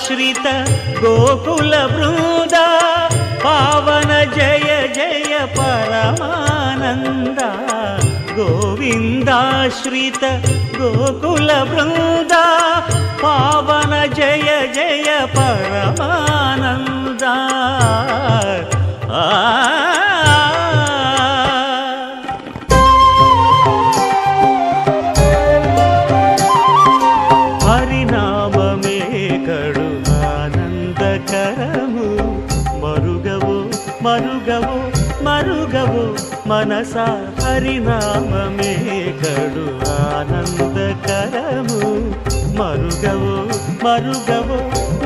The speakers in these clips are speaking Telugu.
గోవిందాశ్రిత గోకుల బృంద పావన జయ జయ పరమానంద గోవిందాశ్రిత గోకుల బృంద పావన జయ జయ పరమానంద హరినామమే కడు ఆనందకరము మరుగవు మరుగవు మరుగవు మనసా హరినామమే కడు ఆనందకరము మరుగవు మరుగవు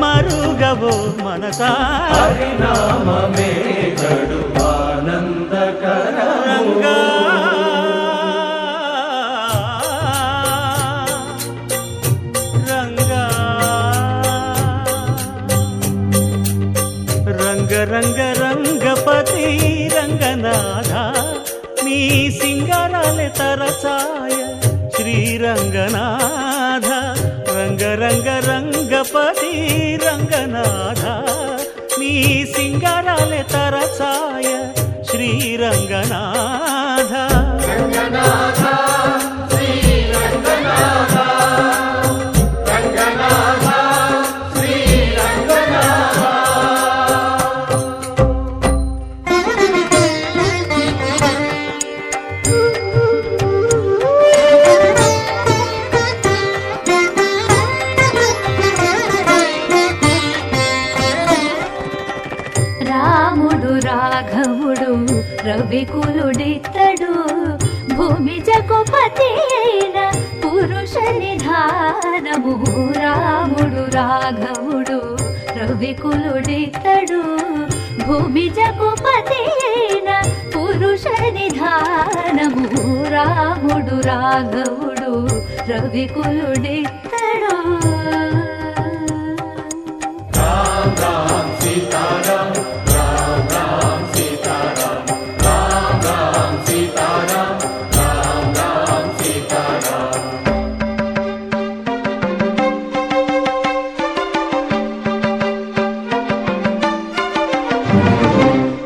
మరుగవు మనసా హరినామమే కడు ఆనందకరము రంగ రంగ రంగపతి రంగనాథ నీ సింగారాలే తరసాయ శ్రీరంగనాథ రంగ రంగ రంగపతి రంగనాథ నీ సింగారాలే తరసాయ శ్రీరంగనాథ రంగనాథ శ్రీరంగనాథ రంగనాథ శ్రీరంగనాథ రాముడు రాఘవుడు రవికులుడితడు భూమి జగపతి అయిన పురుష నిధానము రాముడు రాఘవుడు రవికులుడితడు భూమి జగపతి అయిన పురుష నిధానము రాముడు రాఘవుడు రవికులుడితడు రామ్ రామ్ సీతారాం రామ్ రామ్ సీతారాం రామ్ రామ్ సీతారాం రామ్ రామ్ సీతారాం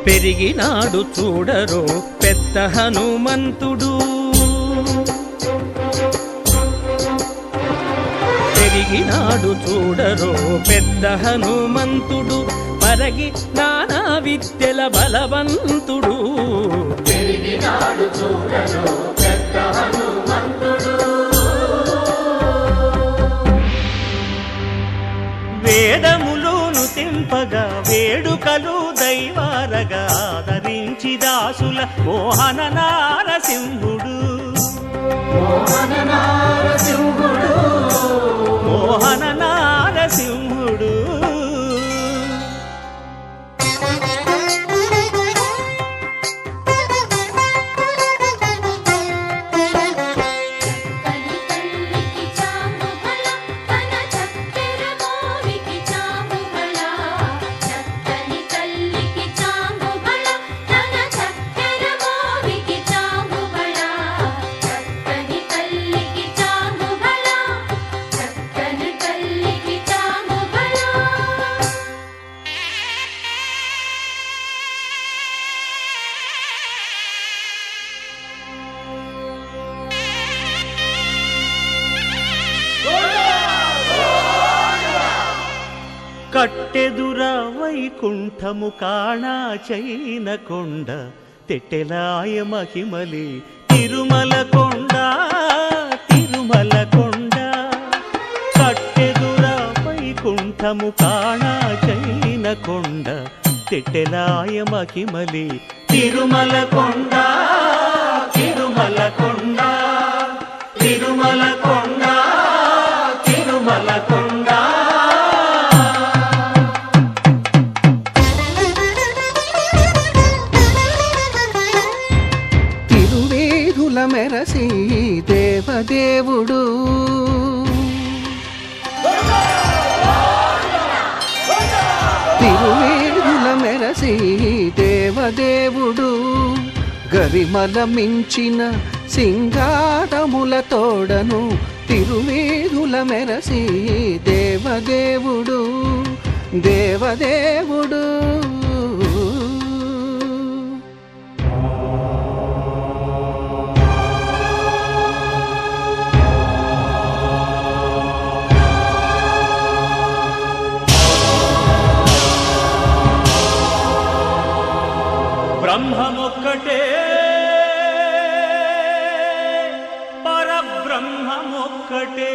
పెరిగినాడు చూడరో పెద్ద హనుమంతుడు పెరిగినాడు చూడరో పెద్ద హనుమంతుడు పరగి నానా విద్యల బలవంతుడు పెరిగినాడు చూడరు పెద్ద హనుమంతుడు వేదములోను తెంపగా వేడుకలు దైవారగా ఆదరించి దాసుల మోహన నారసింహుడు మోహన నారసింహుడు మోహన నారసింహుడు కట్టెదుర వైకుంఠము కాణా చైన కొండ తెట్టెలాయ మహిమలి తిరుమల కొండ తిరుమల కొండ కట్టెదుర వైకుంఠము కాణా చైన కొండ తెట్టెలాయ మహిమలి తిరుమల కొండ తిరుమల కొండ తిరుమల కొండ తిరుమల కొండ మెరసి దేవదేవుడు తిరువేదుల మెరసి దేవదేవుడు గరిమల మించిన సింగారముల తోడను తిరువీధుల మెరసి దేవదేవుడు దేవదేవుడు. బ్రహ్మమొక్కటే పరబ్రహ్మమొక్కటే,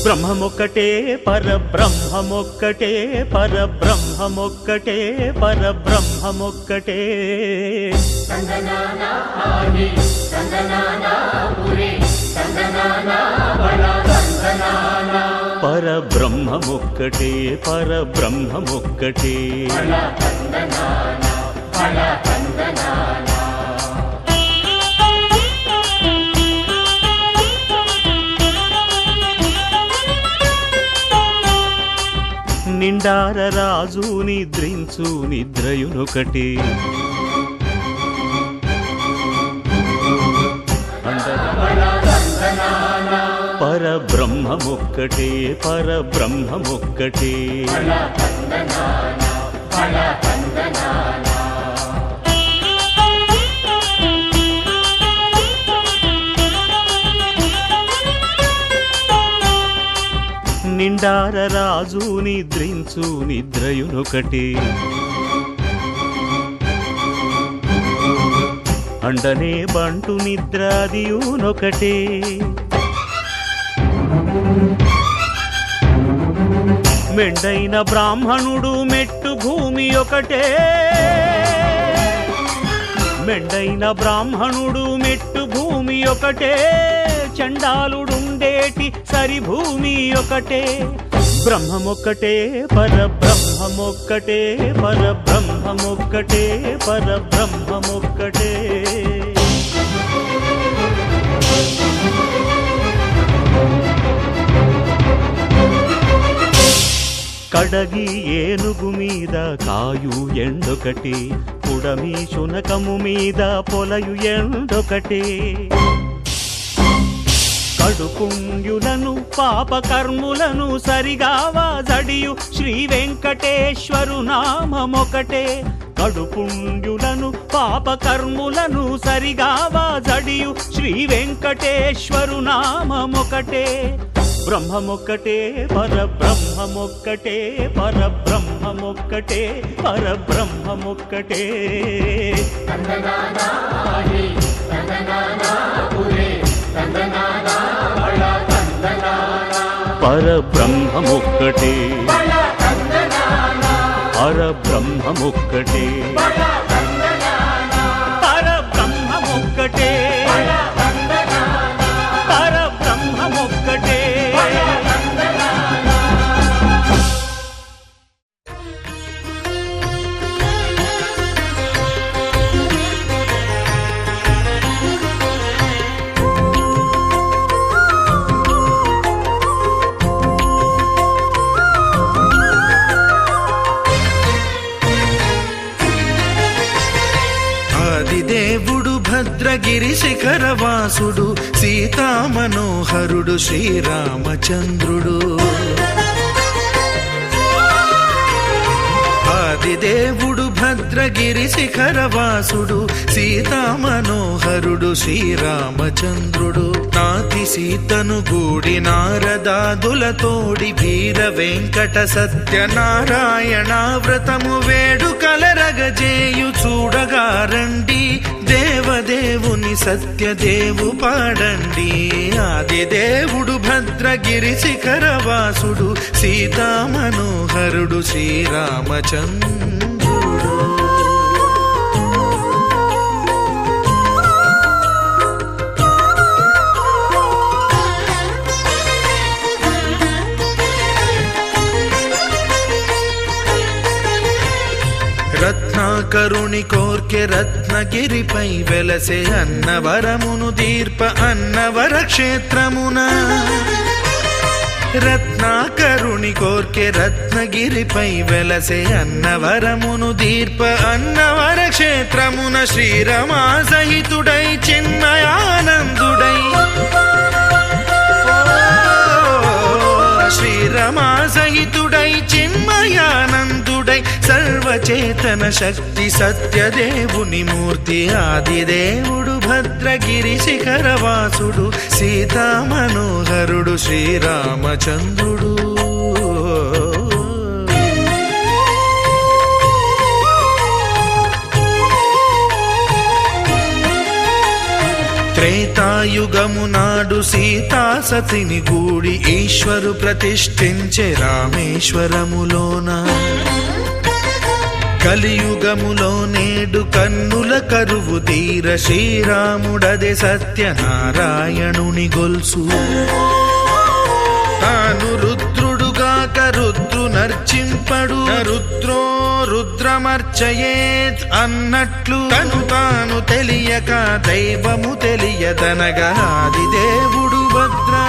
బ్రహ్మమొక్కటే పరబ్రహ్మమొక్కటే, పరబ్రహ్మమొక్కటే పరబ్రహ్మమొక్కటే. సంగనానా ఆగి సంగనానా పురి సంగనానా బళ సంగనానా పరబ్రహ్మమొక్కటే పరబ్రహ్మమొక్కటే. బళ సంగనానా బళ సంగనానా నిండార రాజు నిద్రించు నిద్రయునొకటే, పరబ్రహ్మమొక్కటే పరబ్రహ్మమొక్కటే. నిండార రాజు నిద్రించు నిద్రయునొకటే, అండనే బంటు నిద్రాదియునొకటే. మెండైన బ్రాహ్మణుడు మెట్టు భూమి ఒకటే, మెండైన బ్రాహ్మణుడు మెట్టు భూమి ఒకటే. చండాలుడుండేటి సరి భూమి ఒకటే. బ్రహ్మమొక్కటే పరబ్రహ్మమొక్కటే, పరబ్రహ్మమొక్కటే పరబ్రహ్మమొక్కటే. కడగి ఏనుగు మీద కాయు ఎండొకటి, పుడమి శునకము మీద పొలయు ఎండొకటి. కడుపుండ్యులను పాపకర్ములను సరిగావా జడియు శ్రీ వెంకటేశ్వరు నామమొకటే. కడుపుండ్యులను పాపకర్ములను సరిగావా జడియు శ్రీ వెంకటేశ్వరు నామమొకటే. బ్రహ్మమొక్కటే పరబ్రహ్మమొక్కటే, పరబ్రహ్మమొక్కటే పరబ్రహ్మమొక్కటే. సంగనానా ఆగి సంగనానా పురి సంగనానా బళ సంగనానా పరబ్రహ్మమొక్కటే బళ సంగనానా పరబ్రహ్మమొక్కటే, బళ సంగనానా పరబ్రహ్మమొక్కటే బళ సంగనానా పరబ్రహ్మమొక్కటే. బళ సంగనానా ఆదిదేవుడు భద్రగిరి శిఖరవాసుడు సీతామనోహరుడు శ్రీరామచంద్రుడు. ఆదిదేవుడు భద్రగిరి శిఖరవాసుడు సీతామనోహరుడు శ్రీరామచంద్రుడు. నాతి సీతను గూడి నారదాదులతోడి వీర వెంకట సత్యనారాయణ వ్రతము వేడుకలరగజేయు చూడగా రండి, దేవదేవుని సత్యదేవు పాడండి. ఆదిదేవుడు భద్రగిరి శిఖరవాసుడు సీతామనోహరుడు శ్రీరామచంద్రుడు. రత్నాకరుని కోర్కె రత్నగిరిపై వెలసే అన్నవరమును దీర్ప అన్నవర క్షేత్రమున రత్నాకరుని కోర్కె రత్నగిరిపై వెలసే అన్నవరమును దీర్ప అన్నవర క్షేత్రమున శ్రీరమా సహితుడై చిన్మయానందుడై శ్రీరమా సహితుడై చిన్మయానందుడై సర్వచేతన శక్తి సత్యదేవుని మూర్తి ఆదిదేవుడు భద్రగిరి శిఖరవాసుడు సీతామనోహరుడు శ్రీరామచంద్రుడు. త్రేతాయుగము నాడు సీతాసతిని గూడి ఈశ్వరు ప్రతిష్ఠించే రామేశ్వరములోన కలియుగములో నేడు కన్నుల కరువు తీర శ్రీరాముడదే సత్యనారాయణుని గొల్సు తాను రుద్రుడుగాక రుద్రు నర్చింపడు రుద్రో రుద్రమర్చయేత్ అన్నట్లు తను తాను తెలియక దైవము తెలియదనగా ఆదిదేవుడు భద్రా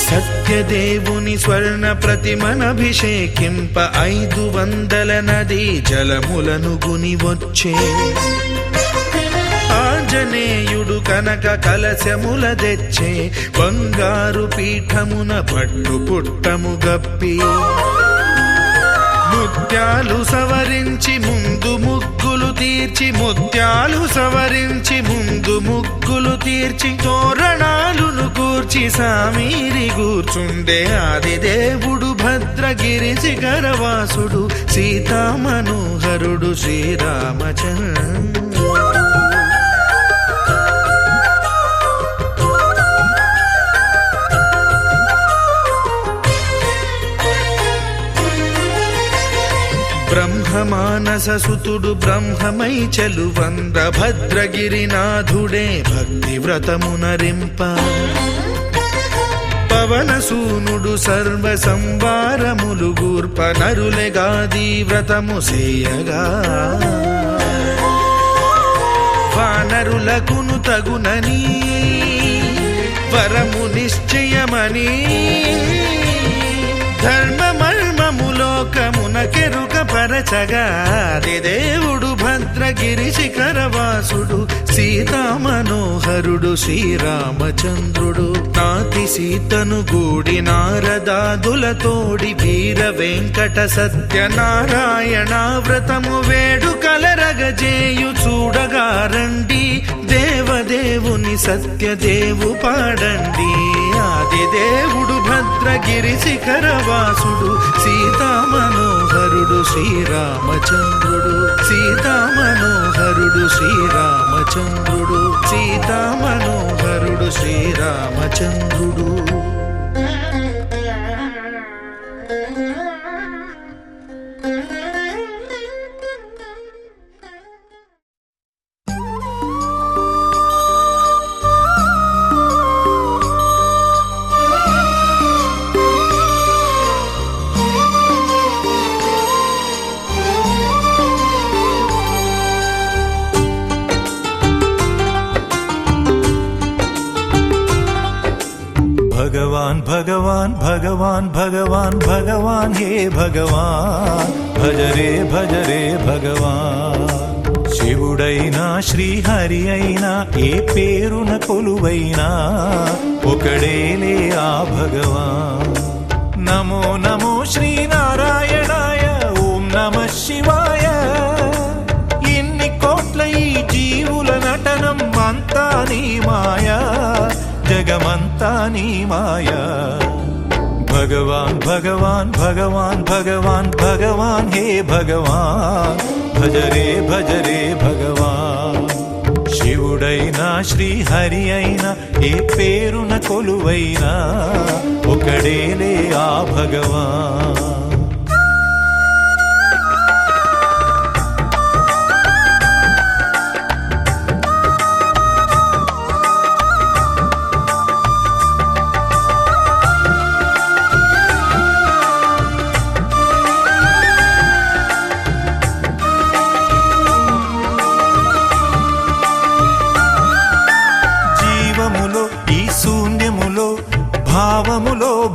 సత్యదేవుని స్వర్ణ ప్రతిమనభిషేకింప 500 నదీ జలములను గుని వచ్చే ఆంజనేయుడు కనక కలశముల తెచ్చే బంగారు పీఠమున పట్టు పుట్టము గప్పి ముత్యాలు సవరించి ముందు ముగ్గులు తీర్చి ముత్యాలు సవరించి ముందు ముగ్గులు తీర్చి తోరణాలును కూర్చి సామీరి కూర్చుండే ఆదిదేవుడు భద్రగిరి శిఖరవాసుడు సీతామనోహరుడు శ్రీరామచంద్రుడు. బ్రహ్మమానససుతుడు బ్రహ్మమై చెలువంద్ర భద్రగిరినాథుడే భక్తి వ్రతమునరింప పవనసూనుడు సర్వ సంవారములు గూర్ప నరులెగాది వ్రతము సేయగా వానరులకును తగునని వరము నిశ్చయమని ధర్మమర్మములోకమునకెరుక పరచగా దేవుడు భద్రగిరి శిఖరవాసుడు సీతామనోహరుడు శ్రీరామచంద్రుడు. నాతి సీతను గూడి నారదాదులతోడి వీర వెంకట సత్యనారాయణ వ్రతము వేడుకలరగజేయు చూడగా రండి దేవదేవుని సత్యదేవు పాడండి. ఆదిదేవుడు భద్రగిరి శిఖరవాసుడు సీతామనోహరుడు శ్రీరామచంద్రుడు సీతామనోహరుడు శ్రీరామచంద్రుడు సీతామనోహరుడు శ్రీరామచంద్రుడు. भगवान भगवान भगवान भगवान भगवान हे भगवान भज रे भगवान శివుడైనా శ్రీహరి అయినా ఏ పేరున కొలువైనా ఒకడేలే ఆ భగవాన్. నమో నమో శ్రీనారాయణాయ ఓం నమః శివాయ. ఇన్ని కోట్ల ఈ జీవుల నటనం అంతా నీ మాయా జగమంతా నీ మాయా. భగవాన్ భగవాన్ భగవాన్ భగవాన్ భగవాన్ హే భగవాన్ భజ రే భగవాన్. శివుడైనా శ్రీహరి అయినా ఏ పేరున కొలువైనా ఒకడేలే ఆ భగవాన్.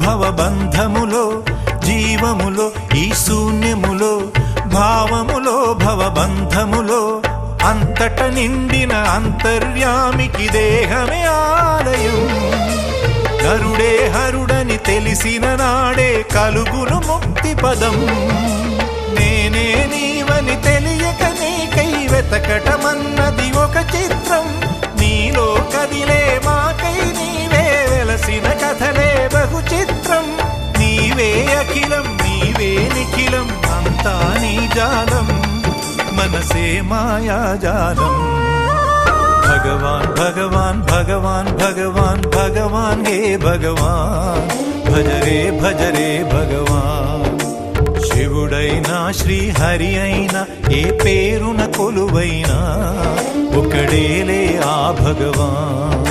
భవబంధములో జీవములో ఈ శూన్యములో భావములో భవబంధములో అంతట నిండిన అంతర్యామికి దేహమే ఆలయం. నరుడే హరుడని తెలిసిన నాడే కలుగును ముక్తి పదం. నేనే నీవని తెలియక నీకై వెతకటమన్నది ఒక చిత్రం. నీలో కదిలే మాకై నీవే వెలసిన కథలే బహు చిత్రం. నీవే అఖిలం నీవే నిఖిలం అంతా నీ జాలం మనసే మాయాజాలం. భగవాన్ భగవాన్ భగవాన్ భగవాన్ భగవాన్ హే భగవాన్ భజరే భజరే భగవాన్. శివుడైనా శ్రీహరి అయినా ఏ పేరున కొలువైనా ఒకడేలే ఆ భగవాన్.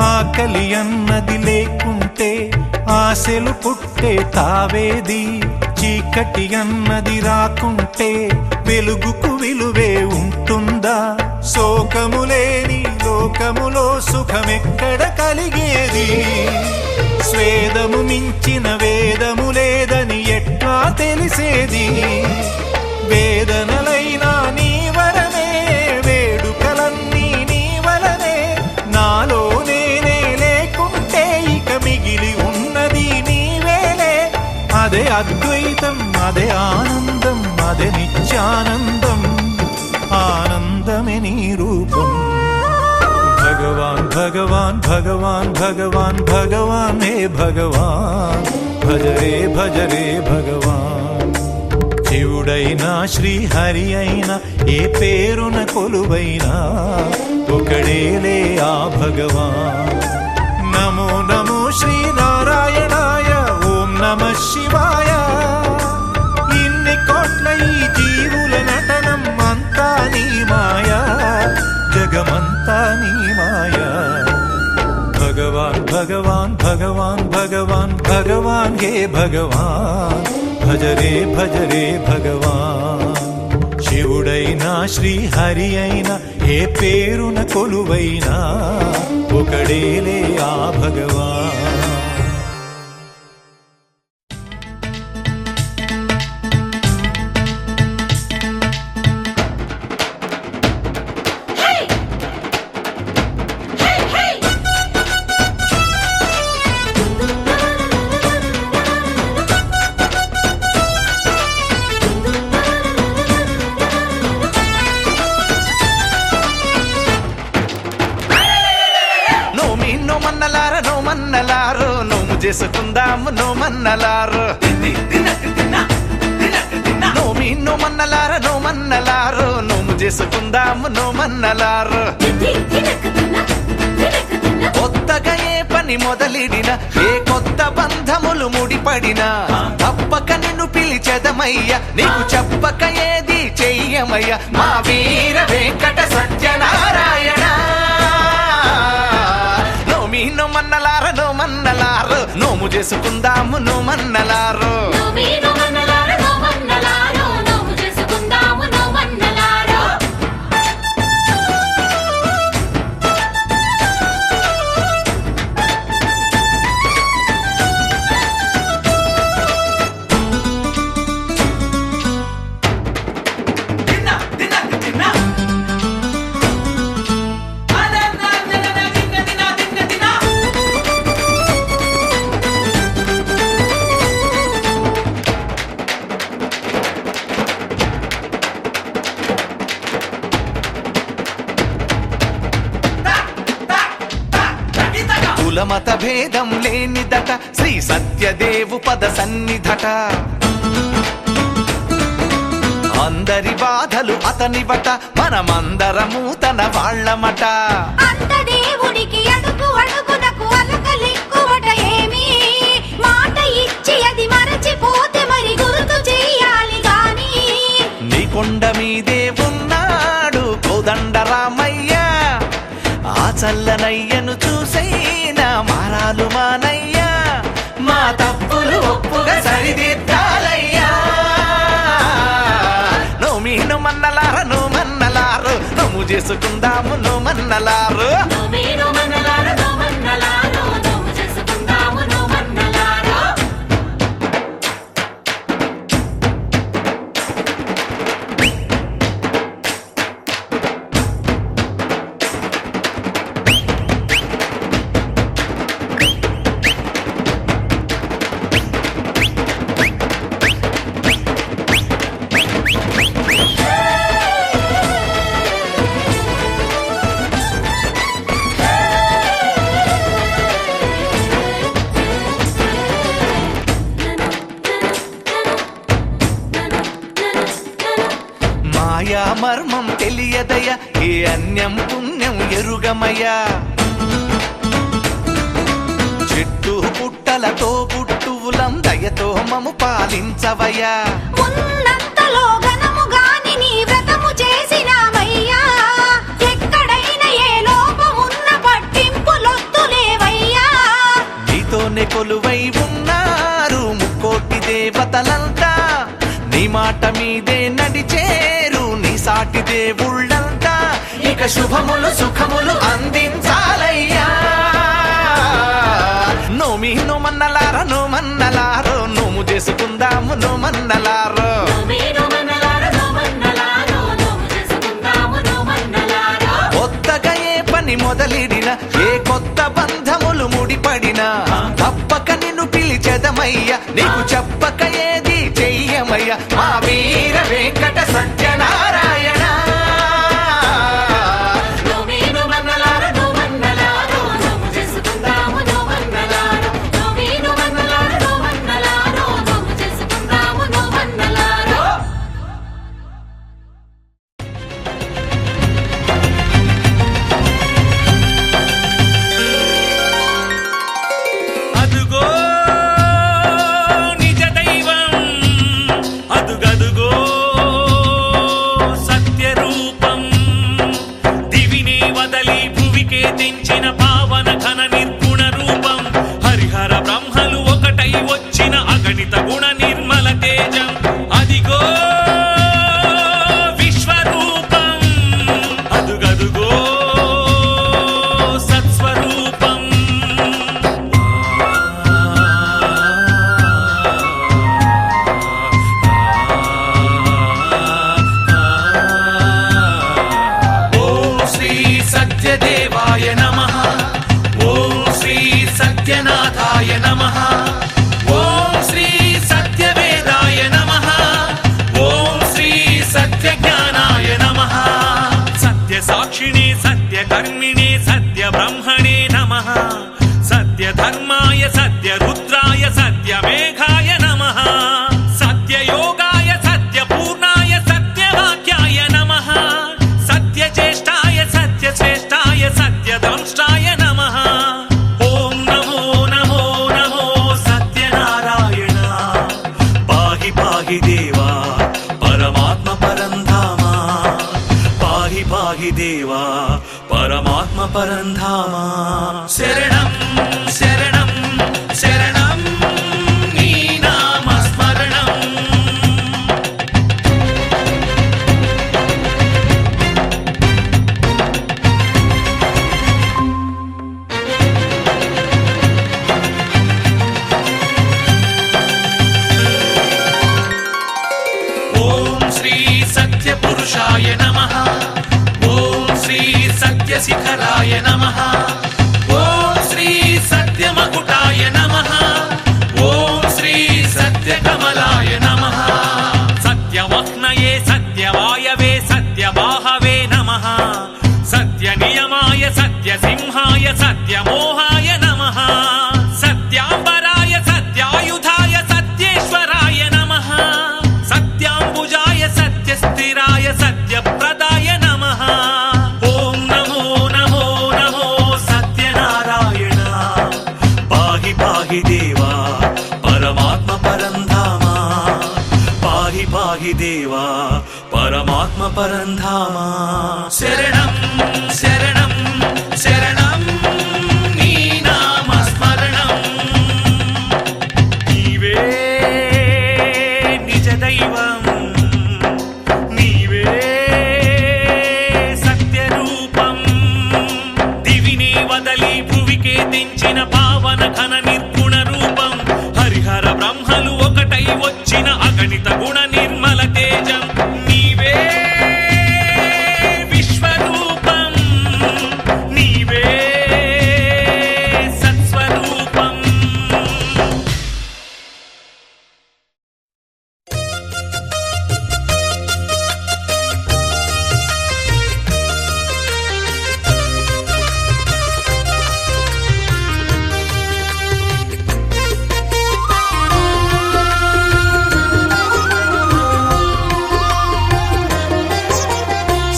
ఆకలి అన్నది లేకుంటే ఆశలు పుట్టే తావేది. చీకటి అన్నది రాకుంటే వెలుగుకు విలువే ఉంటుందా? శోకము లేని లోకములో సుఖమెక్కడ కలిగేది? స్వేదము మించిన వేదము లేదని ఎట్లా తెలిసేది? వేదనలైనా నీ వరమే వేడుకలన్నీ నీ వలనే. నాలో నేనే లేకుంటే ఇక మిగిలి ఉన్నది నీవేలే. అదే అద్వైతం అదే ఆనందం అదే నిత్యానందం ఆనందమే నీ రూపం. భగవాన్ భగవాన్ భగవాన్ భగవాన్ భగవాన్ హే భగవాన్ భజరే భజరే భగవాన్. శివుడైనా శ్రీహరి అయినా ఏ పేరున కొలువైనా ఒకడేలే ఆ భగవాన్. నమో నమో శ్రీనారాయణాయ ఓం నమః శివాయ. ఇన్ని కోట్ల ఈ జీవుల నటనం అంతా నీ మాయా జగమంతా నీ మాయా. భగవాన్ భగవాన్ భగవాన్ భగవాన్ భగవాన్ హే భగవాన్ భజరే భజరే భగవాన్. శివుడైనా శ్రీహరి అయినా ఏ పేరున కొలువైనా ఒకడేలే ఆ భగవాన్. నోమన్నలారు నోము చేసుకుందాము నోమన్నలారు. నోమన్నలారు నోము చేసుకుందాము నోమన్నలారు. కొత్తగా ఏ పని మొదలిడినా ఏ కొత్త బంధములు ముడిపడినా తప్పక నిన్ను పిలిచెదమయ్య నీకు చెప్పక ఏది చెయ్యమయ్య మా వీర వెంకట సత్యనారాయణ. నోమన్నలారు నోము చేసుకుందాము నోమన్నలారు. కులమత భేదం లేనిదట శ్రీ సత్యదేవు పద సన్నిధట. అందరి బాధలు అతనివట మనమందరము తన వాళ్ళమట. దేవునికి అడుగు అడుగునకు అలకలెక్కువట ఏమి మాట ఇచ్చి అది మరచిపోతే మరి గుర్తు చెయ్యాలి గాని. నీ కొండ మీదే ఉన్నాడు కోదండరామయ్య మల్లనయ్యను చూసైనా మారాలు మానయ్యా మా తప్పులు ఒప్పుగా సరిదిద్దాలయ్యా నోమీను మన్నలారు నువ్వు మన్నలారు నువ్వు చేసుకుందాము నువ్వు మన్నలారు మాయా మర్మం తెలియదయ్యా ఏ అన్యం పుణ్యం ఎరుగమయ్యా చెట్టు పుట్టలతో పుట్టువులం దయతో మము పాలించవయ్యా ఉన్నంతలో ఘనము గాని నీ వ్రతము చేసినామయ్యా ఎక్కడైనా ఏ లోపమున్న పట్టింపులొద్దులేవయ్యా నీతోనే కొలువై ఉన్నారు ముక్కోటి దేవతలంతా నీ మాట మీదే నడిచేరు నీ సాటి దేవుళ్ళంతా ఇక శుభములు సుఖములు అందించాలయ్యా నోమీను మన్నలారా నువ్వు మన్నలారు నువ్వు చేసుకుందాము నువ్వు మన్నలారు కొత్తగా ఏ పని మొదలిడిన ఏ కొత్త బంధములు ముడిపడినా తప్పక నిన్ను పిలిచెదమయ్యా నీకు చెప్పక ఏది చెయ్యమయ్యా మా వీర వెంకట సత్యనారాయణ అదుగో నిజ దైవం అదుగదుగో సత్య రూపం దివినే వదలి భువికే తెంచిన పావన ఘన నిర్గుణ రూపం హరిహర బ్రహ్మలు ఒకటై వచ్చిన అగణిత గుణ నిర్మల తేజం అదిగో విశ్వరూపం అదుగదుగో సత్స్వరూపం ఓం శ్రీ సత్యదేవాయ నమః ఓం శ్రీ సత్యనాథాయ నమః ఓం శ్రీ సత్యవేదాయ నమః ఓం శ్రీ సత్యజ్ఞానాయ నమః సత్య సాక్షిణే సత్య కర్మిణే సత్య బ్రహ్మణే నమః సత్య ధర్మాయ సత్య రుద్రాయ సత్య మేఘాయ నమః సత్య యోగాయ సత్య పూర్ణాయ సత్యవాక్యాయ నమః సత్య జ్యేష్ఠాయ సత్య శ్రేష్ఠాయ సత్య దంష్టాయ నమః ఓం నమో నమో నమో సత్యనారాయణ పాహి పాహి దేవా పరమాత్మ పరంధామ పాహి పాహి దేవా పరమాత్మ పరంధామ శరణం శరణం శరణం నీ నామ స్మరణం ఓం శ్రీ సత్య పురుషాయ నమః ఓం శ్రీ సత్య శిఖరాయ నమః ఓం శ్రీ సత్య మకుటాయ నమః ఓం శ్రీ సత్య కమలాయ నమః సత్యవహ్నయే సత్యవాయవే సత్యవాహవే నమః సత్య నియమాయ సత్య సింహాయ సత్యమోహాయ నమః సత్యాంబరాయ సత్యాయుధాయ సత్యేశ్వరాయ నమః సత్యాంబుజాయ సత్యస్థిరాయ సత్యప్రదాయ నమః ఓం నమో నమో నమో సత్యనారాయణ పాహి పాహి దేవా పరమాత్మ పరంధామ పాహి పాహి దేవా పరమాత్మ పరంధామ శరణం శరణం శరణం ఘన నిర్గుణ రూపం హరిహర బ్రహ్మలు ఒకటై వచ్చిన అగణిత గుణ నిర్మల తేజం నీవే విశ్వరూపం నీవే సత్స్వరూపం.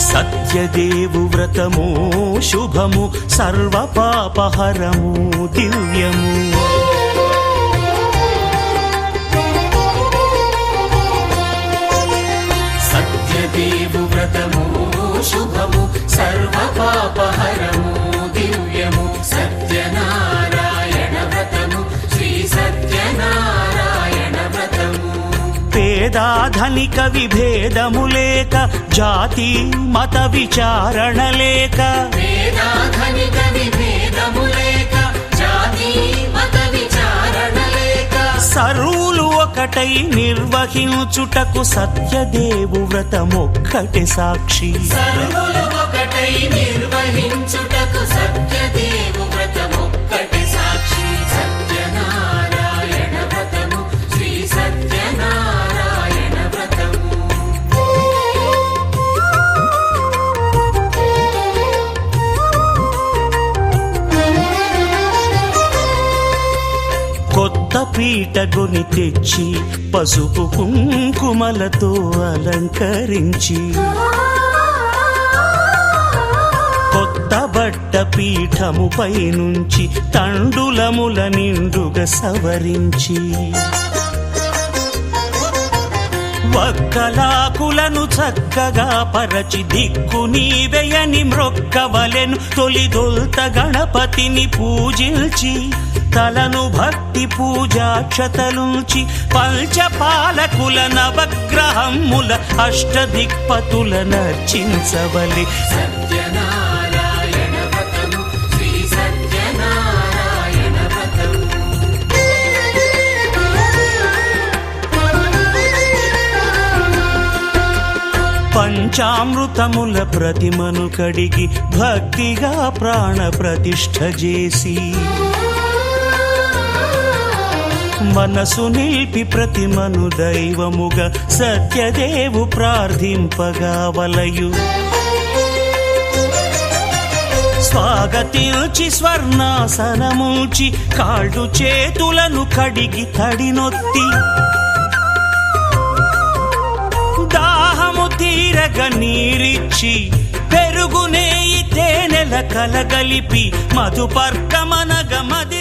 సత్యదేవు వ్రతము శుభము సర్వ పాపహరము దివ్యము. సత్యదేవు వ్రతము శుభము సర్వ పాపహరము దివ్యము. సత్యనారాయణ వ్రతము శ్రీ సత్యనారాయణ వ్రతము. పేదాధనిక విభేదము లేక జాతి మత విచారణ లేక వేదాధనిక విభేదము లేక జాతి మత విచారణ లేక సర్వులు ఒకటై నిర్వహించుటకు సత్యదేవు వ్రతమొక్కటి సాక్షి. సర్వులు ఒకటై నిర్వహించుటకు సత్యదేవు వ్రతమొక్కటి సాక్షి. సత్యనారాయణ వ్రతము శ్రీ సత్యనారాయణ వ్రతము. కొత్త పీటగుని తెచ్చి పసుపు కుంకుమలతో అలంకరించి కొత్త బట్ట పీఠముపై నుంచి తండులముల నిండుగా సవరించి వక్కలాకులను చక్కగా పరచి దిక్కు నీవెయని మ్రొక్కవలెను. తొలిదొల్త గణపతిని పూజించి తలను భక్తి పూజాక్షతలుంచి పంచపాలకుల నవగ్రహముల అష్టదిక్పతుల నర్చించవలి. సత్యనారాయణ వ్రతము శ్రీ సత్యనారాయణ వ్రతము. పంచామృతముల ప్రతిమను కడిగి భక్తిగా ప్రాణ ప్రతిష్ఠ చేసి మనసు నిలిపి ప్రతిమను దైవముగా సత్యదేవు ప్రార్థింపగా వలయు. స్వాగతించి స్వర్ణాసనముంచి కాళ్ళు చేతులను కడిగి తడినొత్తి దాహము తీరగ నీరిచ్చి పెరుగు నెయ్యి తేనెల కలగలిపి మధుపర్కమనగ మది